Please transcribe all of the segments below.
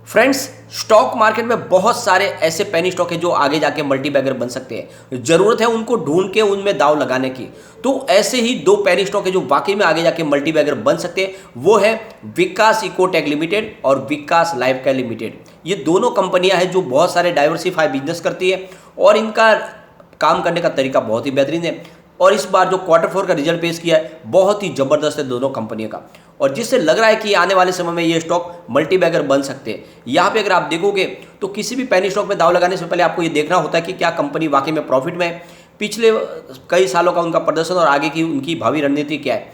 Friends, stock market में बहुत सारे ऐसे पेनी स्टॉक है जो आगे जाके मल्टी बैगर बन सकते हैं। जरूरत है उनको ढूंढ के उनमें दाव लगाने की। तो ऐसे ही दो पेनी स्टॉक है जो वाकई में आगे जाके मल्टी बैगर बन सकते हैं। वो है विकास इकोटेक लिमिटेड और विकास लाइफ केयर लिमिटेड। ये दोनों कंपनियां हैं जो बहुत सारे डाइवर्सिफाई बिजनेस करती है और इनका काम करने का तरीका बहुत ही बेहतरीन है। और इस बार जो क्वार्टर 4 का रिजल्ट पेश किया है बहुत ही जबरदस्त है दोनों कंपनियों का, और जिससे लग रहा है कि आने वाले समय में ये स्टॉक मल्टी बैगर बन सकते हैं। यहाँ पे अगर आप देखोगे तो किसी भी पेनी स्टॉक में दाव लगाने से पहले आपको ये देखना होता है कि क्या कंपनी वाकई में प्रॉफिट में है, पिछले कई सालों का उनका प्रदर्शन और आगे की उनकी भावी रणनीति क्या है।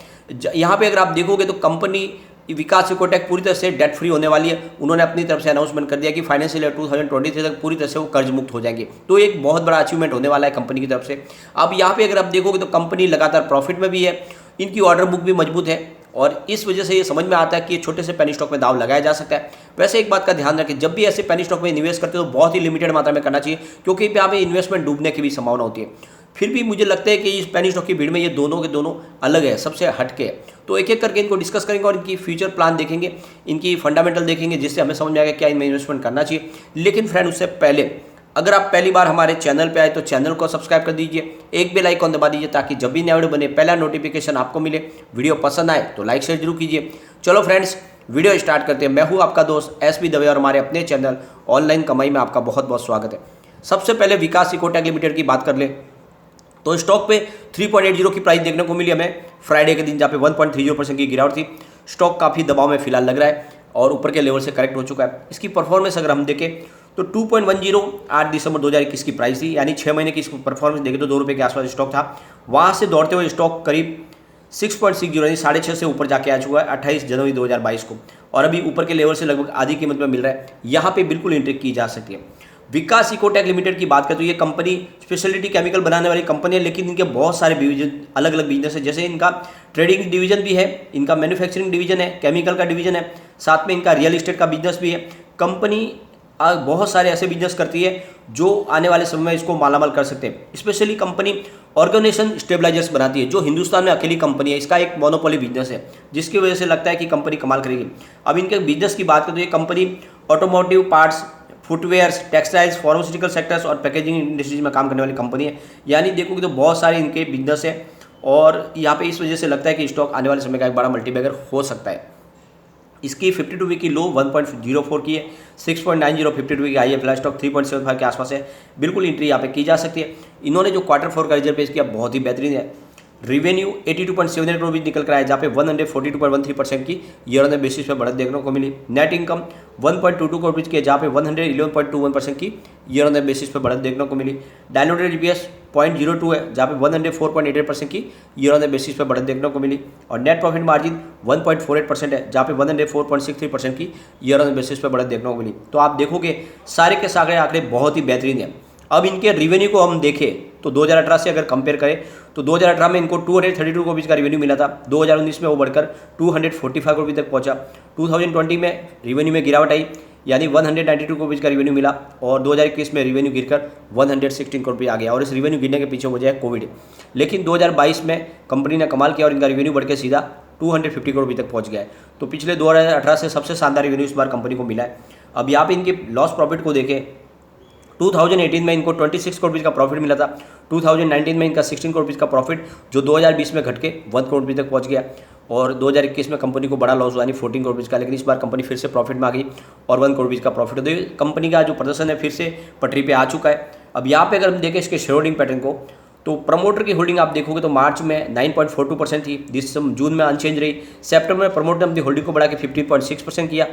यहाँ पे अगर आप देखोगे तो कंपनी विकास इकोटेक पूरी तरह से डेट फ्री होने वाली है। उन्होंने अपनी तरफ से अनाउंसमेंट कर दिया कि फाइनेंशियल ईयर 2023 तक पूरी तरह से वो कर्ज मुक्त हो जाएंगे। तो एक बहुत बड़ा अचीवमेंट होने वाला है कंपनी की तरफ से। अब यहाँ पे अगर आप देखोगे तो कंपनी लगातार प्रॉफिट में भी है, इनकी ऑर्डर बुक भी मजबूत है, और इस वजह से ये समझ में आता है कि ये छोटे से पेनी स्टॉक में दाव लगाया जा सकता है। वैसे एक बात का ध्यान रखें, जब भी ऐसे पेनी स्टॉक में इन्वेस्ट करते हो तो बहुत ही लिमिटेड मात्रा में करना चाहिए, क्योंकि यहाँ पे इन्वेस्टमेंट डूबने की भी संभावना होती है। फिर भी मुझे लगता है कि इस पेनी स्टॉक की भीड़ में ये दोनों के दोनों अलग है, सबसे हटके है। तो एक एक करके इनको डिस्कस करेंगे और इनकी फ्यूचर प्लान देखेंगे, इनकी फंडामेंटल देखेंगे, जिससे हमें समझ में आएगा क्या इनमें इन्वेस्टमेंट करना चाहिए। लेकिन फ्रेंड, उससे पहले अगर आप पहली बार हमारे चैनल पे आए तो चैनल को सब्सक्राइब कर दीजिए, एक बेल आइकॉन दबा दीजिए ताकि जब भी नया वीडियो बने पहला नोटिफिकेशन आपको मिले। वीडियो पसंद आए तो लाइक शेयर जरूर कीजिए। चलो फ्रेंड्स, वीडियो स्टार्ट करते हैं। मैं हूँ आपका दोस्त एसबी दवे और हमारे अपने चैनल ऑनलाइन कमाई में आपका बहुत बहुत स्वागत है। सबसे पहले विकास इकोटेक लिमिटेड की बात कर ले तो स्टॉक पे 3.80 की प्राइस देखने को मिली हमें फ्राइडे के दिन, जहाँ पे 1.30% की गिरावट थी। स्टॉक काफ़ी दबाव में फिलहाल लग रहा है और ऊपर के लेवल से करेक्ट हो चुका है। इसकी परफॉर्मेंस अगर हम देखें तो 2.10 8 दिसंबर 2021 की प्राइस थी, यानी 6 महीने की इसकी परफॉर्मेंस देखें तो ₹2 के आसपास स्टॉक था। वहाँ से दौड़ते हुए स्टॉक करीब 6.60 यानी 6.5 से ऊपर जाके आ चुका है 28 जनवरी 2022 को, और अभी ऊपर के लेवल से लगभग आधी कीमत में मिल रहा है। यहाँ पे बिल्कुल एंट्री की जा सकती है। विकास इकोटेक लिमिटेड की बात करें तो ये कंपनी स्पेशलिटी केमिकल बनाने वाली कंपनी है, लेकिन इनके बहुत सारे डिवीजन अलग अलग बिजनेस है। जैसे इनका ट्रेडिंग डिवीजन भी है, इनका मैन्युफैक्चरिंग डिवीजन है, केमिकल का डिवीजन है, साथ में इनका रियल एस्टेट का बिजनेस भी है। कंपनी बहुत सारे ऐसे बिजनेस करती है जो आने वाले समय में इसको मालामाल कर सकते हैं। स्पेशली कंपनी ऑर्गेनाइजेशन स्टेबलाइजर्स बनाती है, जो हिंदुस्तान में अकेली कंपनी है। इसका एक मोनोपोली बिजनेस है, जिसकी वजह से लगता है कि कंपनी कमाल करेगी। अब इनके बिजनेस की बात करें तो ये company automotive parts, footwears, textiles, pharmaceutical sectors और पैकेजिंग इंडस्ट्रीज में काम करने वाली कंपनी है। यानी देखोगे तो बहुत सारे इनके बिजनेस है, और यहाँ पे इस वजह से लगता है कि स्टॉक आने वाले समय का एक बड़ा मल्टीबैगर हो सकता है। इसकी 52 वीक की लो 1.04 की है, 6.90 52 वीक की हाई है। फिलहाल स्टॉक 3.75 के आसपास है। बिल्कुल एंट्री यहाँ पे की जा सकती है। इन्होंने जो क्वार्टर 4 का रिजल्ट पेश किया बहुत ही बेहतरीन है। रेवेन्यू 82.78 करोड़ निकल कर आया, जहाँ पे 142.13% की ईयर ऑन बेसिस पे बढ़त देखने को मिली। नेट इनकम 1.22 करोड़ की है, जहाँ पे 111.21% की ईयर ऑन बेसिस पे बढ़त देखने को मिली। डायलूटेड EPS 0.02 है, जहाँ पे 104.88% की ईयर ऑन बेसिस पे बढ़त देखने को मिली। और नेट प्रॉफिट मार्जिन 1.48% है, जहाँ पे 104.63% की ईयर ऑन बेसिस पे बढ़त देखने को मिली। तो आप देखोगे सारे के सारे आंकड़े बहुत ही बेहतरीन है। अब इनके रिवेन्यू को हम देखें तो 2018 से अगर कंपेयर करें तो 2018 में इनको 232 करोड़ का रिवेन्यू मिला था। 2019 में वो बढ़कर 245 करोड़ तक पहुंचा। 2020 में रिवेन्यू में गिरावट आई, यानी 192 करोड़ का रिवेन्यू मिला, और 2021 में रिवेन्यू गिरकर 116 करोड़ आ गया। और इस रिवेन्यू गिरने के पीछे वजह है कोविड। लेकिन 2022 में कंपनी ने कमाल किया और इनका रिवेन्यू बढ़ के सीधा 250 करोड़ तक पहुँच गया है। तो पिछले 2018 से सबसे शानदार रिवेन्यू इस बार कंपनी को मिला है। अब यहाँ पे इनके लॉस प्रॉफिट को देखें, 2018 में इनको 26 करोड़ का प्रॉफिट मिला था। 2019 में इनका 16 करोड़ का प्रॉफिट, जो 2020 में घट के 1 करोड़ तक पहुंच गया, और 2021 में कंपनी को बड़ा लॉस हुआ, यानी 14 करोड़ का। लेकिन इस बार कंपनी फिर से प्रॉफिट में आ गई और 1 करोड़ का प्रॉफिट। तो कंपनी का जो प्रदर्शन है फिर से पटरी पे आ चुका है। अब यहाँ पे अगर हम देखें इसके शेयर होल्डिंग पैटर्न को, तो प्रमोटर की होल्डिंग आप देखोगे तो मार्च में 9.42% थी, जून में अनचेंज रही। सितंबर में प्रमोटर ने अपनी होल्डिंग को बढ़ा के 15.6% किया,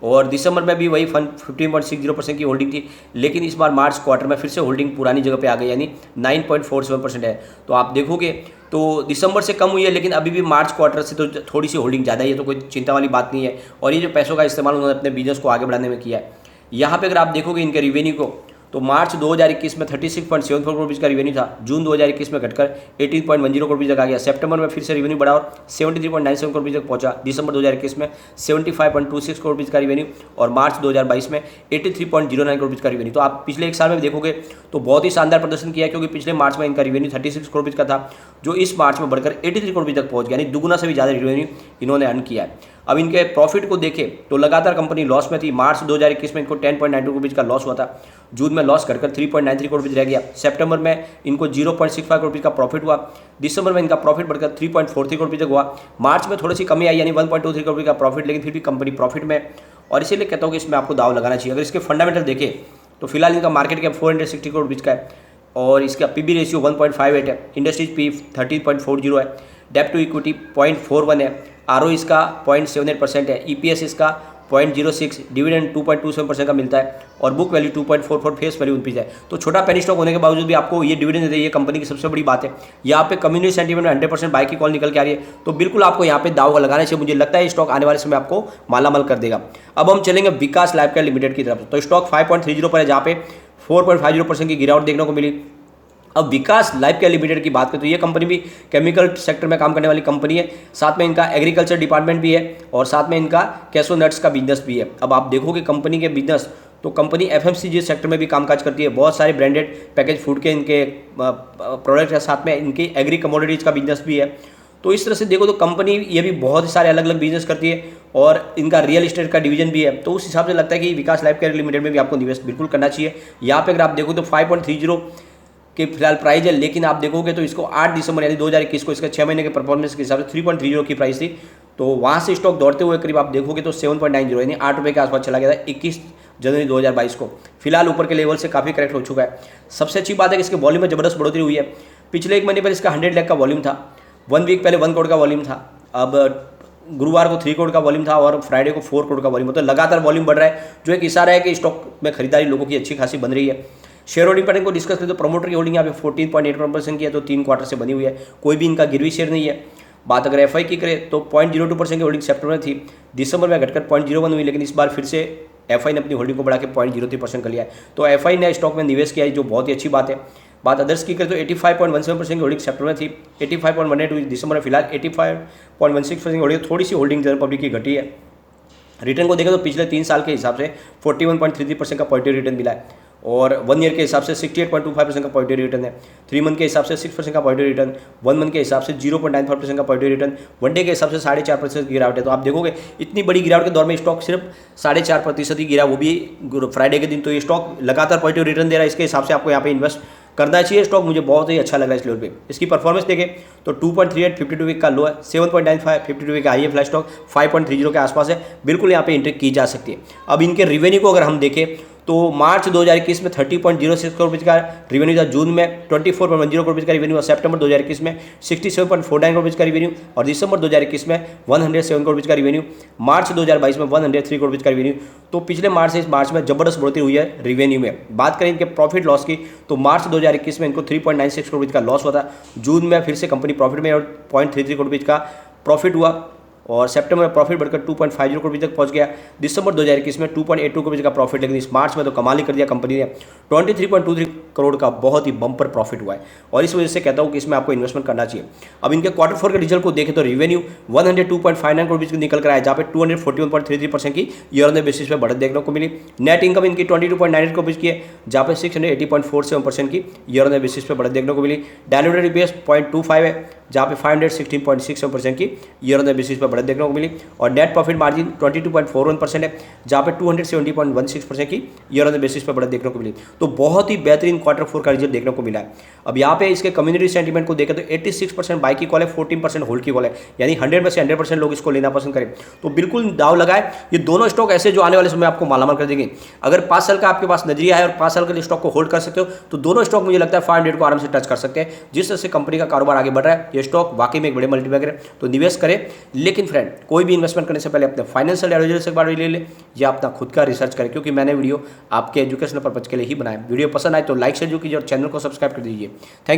और दिसंबर में भी वही 15.60% की होल्डिंग थी। लेकिन इस बार मार्च क्वार्टर में फिर से होल्डिंग पुरानी जगह पे आ गई, यानी 9.47% है। तो आप देखोगे तो दिसंबर से कम हुई है, लेकिन अभी भी मार्च क्वार्टर से तो थोड़ी सी होल्डिंग ज़्यादा ही है, तो कोई चिंता वाली बात नहीं है। और ये जो पैसों का इस्तेमाल उन्होंने अपने बिजनेस को आगे बढ़ाने में किया है। यहाँ पर अगर आप देखोगे इनके रिवेन्यू को, तो मार्च 2021 में 36.74 करोड़ का रिवेन्यू था। जून 2021 में घटकर 18.10 करोड़ तक आ गया। सितंबर में फिर से रिवेन्यू बढ़ा और 73.97 करोड़ तक पहुंचा। दिसंबर 2021 में 75.26 करोड़ का रिवेन्यू, और मार्च 2022 में 83.09 करोड़ का रिवेन्यू। तो आप पिछले एक साल में देखोगे तो बहुत ही शानदार प्रदर्शन किया, क्योंकि पिछले मार्च में इनका रिवेन्यू 36 करोड़ का था, जो इस मार्च में बढ़कर 83 करोड़ तक पहुंच गया, यानी दुगुना से भी ज़्यादा रिवेन्यू इन्होंने अर्न किया है। अब इनके प्रॉफिट को देखें तो लगातार कंपनी लॉस में थी। मार्च 2021 में इनको 10.92 रुपीज़ का लॉस हुआ था, जून में लॉस घटकर 3.93 करोड़ रुपीज़ रह गया, सितंबर में इनको 0.65 करोड़ रुपीज़ का प्रॉफिट हुआ, दिसंबर में इनका प्रॉफिट बढ़कर 3.43 करोड़ रुपीज़ तक हुआ, मार्च में थोड़ी सी कमी आई यानी 1.23 करोड़ रुपये का प्रॉफिट, लेकिन फिर भी कंपनी प्रॉफिट में। और इसीलिए कहता हूँ कि इसमें आपको दाव लगाना चाहिए। अगर इसके फंडामेंटल देखें तो फिलहाल इनका मार्केट कैप 460 करोड़ रुपीज़ का है और इसका पीबी रेशियो 1.58 है, इंडस्ट्रीज पी 13.40 है, डेप्ट टू इक्विटी 0.41 है, आरओ इसका 0.78% है, ईपीएस इसका 0.06, डिविडेंड 2.27% का मिलता है और बुक वैल्यू 2.44, फेस वैल्यू 29 है। तो छोटा पेनी स्टॉक होने के बावजूद भी आपको ये डिविडेंड देते हैं, ये कंपनी की सबसे बड़ी बात है। यहाँ पे कम्युनिटी सेंटीमेंट में 100% बाई की कॉल निकल के आ रही है, तो बिल्कुल आपको यहाँ पे दाव लगाना चाहिए। मुझे लगता है स्टॉक आने वाले समय आपको मालामाल कर देगा। अब हम चलेंगे विकास लाइफ केयर लिमिटेड की तरफ। तो स्टॉक 5.30 पर है, जहाँ पे 4.50% की गिरावट देखने को मिली। अब विकास लाइफ केयर लिमिटेड की बात करें तो ये कंपनी भी केमिकल सेक्टर में काम करने वाली कंपनी है, साथ में इनका एग्रीकल्चर डिपार्टमेंट भी है और साथ में इनका कैशो नट्स का बिजनेस भी है। अब आप देखोगे कंपनी के बिजनेस तो कंपनी एफएमसीजी सेक्टर में भी कामकाज करती है, बहुत सारे ब्रांडेड पैकेज फूड के इनके प्रोडक्ट है, साथ में इनकी एग्री कमोडिटीज का बिजनेस भी है। तो इस तरह से देखो तो कंपनी ये भी बहुत सारे अलग अलग बिजनेस करती है और इनका रियल एस्टेट का डिवीजन भी है। तो उस हिसाब से लगता है कि विकास लाइफ केयर लिमिटेड में भी आपको निवेश बिल्कुल करना चाहिए। यहाँ पे अगर आप देखो तो 5.30 के फिलहाल प्राइस है, लेकिन आप देखोगे तो इसको 8 दिसंबर यानी 2021 को इसका 6 महीने के परफॉर्मेंस के हिसाब से 3.30 की प्राइस थी। तो वहाँ से स्टॉक दौड़ते हुए करीब आप देखोगे तो 7.90 यानी 8 रुपये के आसपास चला गया था 21 जनवरी 2022 को। फिलहाल ऊपर के लेवल से काफ़ी करेक्ट हो चुका है। सबसे अच्छी बात है कि इसके वॉल्यूम में जबरदस्त बढ़ोतरी हुई है। पिछले एक महीने पर इसका 100 लाख का वॉल्यूम था, 1 वीक पहले 1 करोड़ का वॉल्यूम था, अब गुरुवार को 3 करोड़ का वॉल्यूम था और फ्राइडे को 4 करोड़ का वॉल्यूम। तो लगातार वॉल्यूम बढ़ रहा है, जो एक इशारा है कि स्टॉक में खरीदारी लोगों की अच्छी खासी बन रही है। शेयर होल्डिंग पैटर्न को डिस्कस करें तो प्रमोटर की होल्डिंग यहाँ पे 14.81% की है, तो 3 क्वार्टर से बनी हुई है, कोई भी इनका गिरवी शेयर नहीं है। बात अगर एफआई की करें तो 0.02% की होल्डिंग सितंबर में थी, दिसंबर में घटकर 0.01 हुई, लेकिन इस बार फिर से एफआई ने अपनी होल्डिंग को बढ़ा के 0.03% कर लिया है। तो एफआई ने स्टॉक में निवेश किया है, जो बहुत ही अच्छी बात है। बात अदर्स की करें तो 85.17% की होल्डिंग सितंबर में थी, 85.18 हुई दिसंबर में, फिलहाल 85.16% की होल्डिंग, थोड़ी सी होल्डिंग जनरल पब्लिक की घटी है। रिटर्न को देखें तो पिछले 3 साल के हिसाब से 41.33% का पॉजिटिव रिटर्न मिला है और 1 ईयर के हिसाब से 68.25% का पॉजिटिव रिटर्न है, 3 मंथ के हिसाब से 6% का पॉजिटिव रिटर्न, 1 मंथ के हिसाब से 0.95% का पॉजिटिव रिटर्न, 1 डे के हिसाब से 4.5% की गिरावट है। तो आप देखोगे इतनी बड़ी गिरावट के दौर में स्टॉक सिर्फ 4.5% ही गिरा, वो भी फ्राइडे के दिन। तो ये स्टॉक लगातार पॉजिटिव रिटर्न दे रहा है, इसके हिसाब से आपको यहाँ पे इन्वेस्ट करना चाहिए। स्टॉक मुझे बहुत ही अच्छा लग रहा है इस लेवल पे। इसकी परफॉर्मेंस देखें तो 2.38 52 वीक का लो है, 7.95 52 वीक का हाई है, फ्लैश स्टॉक 5.30 के आसपास है, बिल्कुल यहाँ पे एंट्री की जा सकती है। अब इनके रिवेन्यू को अगर हम देखें तो मार्च 2021 में 30.06 करोड़ रुपये का रिवेन्यू था, जून में 24.10 करोड़ रुपये का रिवेन्यू, और सितंबर 2021 में 67.49 करोड़ रुपये का रिवेन्यू और दिसंबर 2021 में 107 करोड़ रुपये का रिवेन्यू, मार्च 2022 में 103 करोड़ रुपये का रिवेन्यू। तो पिछले मार्च से इस मार्च में जबरदस्त बढ़ोतरी हुई है रिवेन्यू में। बात करें इनके प्रॉफिट लॉस की तो मार्च 2021 में इनको 3.96 करोड़ रुपये का लॉस हुआ था, जून में फिर से कंपनी प्रॉफिट में और 0.33 करोड़ रुपये का प्रॉफिट हुआ और सितंबर में प्रॉफिट बढ़कर 2.50 करोड़ रुपये तक पहुंच गया, दिसंबर 2021 में 2.82 करोड़ रुपये का प्रॉफिट, लेकिन इस मार्च में तो कमाल ही कर दिया कंपनी ने, 23.23 करोड़ का बहुत ही बम्पर प्रॉफिट हुआ है और इस वजह से कहता हूं कि इसमें आपको इन्वेस्टमेंट करना चाहिए। अब इनके क्वार्टर 4 के रिजल्ट को देखें तो रेवेन्यू 102.59 करोड़ रुपये निकल कर आया, जहाँ पे 241.33% की ईयर ऑन द बेसिस पे बढ़त देखने को मिली। नेट इनकम इनकी 22.98 करोड़ रुपये की है, जहाँ पे 680.47% की ईयर ऑन द बेसिस पे बढ़त देखने को मिली। डायलूटेड ईपीएस 0.25 है, जहाँ पे 516.67% की ईयर ऑन द बेसिस पे बढ़त देखने को मिली और नेट प्रॉफिट मार्जिन 22.41% है, जहाँ पे 270.16% की ईयर ऑन द बेसिस पे बढ़त देखने को मिली। तो बहुत ही बेहतरीन क्वार्टर 4 का रिजल्ट देखने को मिला है। अब यहाँ पे इसके कम्युनिटी सेंटीमेंट को देखें तो 86% बाई की कॉल है, 14% होल्ड की कॉल है, यानी 100 में से 100% लोग इसको लेना पसंद करें। तो बिल्कुल दाव लगाए, ये दोनों स्टॉक ऐसे जो आने वाले समय आपको मालामाल कर देंगे। अगर 5 साल का आपके पास नजरिया है और 5 साल के लिए स्टॉक को होल्ड कर सकते हो तो दोनों स्टॉक मुझे लगता है 500 को आराम से टच कर सकते हैं। जिस तरह से कंपनी का कारोबार आगे बढ़ रहा है, ये स्टॉक वाकई में एक बड़े मल्टीबैगर है, तो निवेश करें। लेकिन फ्रेंड, कोई भी इन्वेस्टमेंट करने से पहले अपने फाइनेंशियल एडवाइजर से एक बार ले ले या अपना खुद का रिसर्च करें, क्योंकि मैंने वीडियो आपके एजुकेशनल पर्पज के लिए ही बनाया। वीडियो पसंद आए तो लाइक शेयर कीजिए और चैनल को सब्सक्राइब कर दीजिए। Thank you.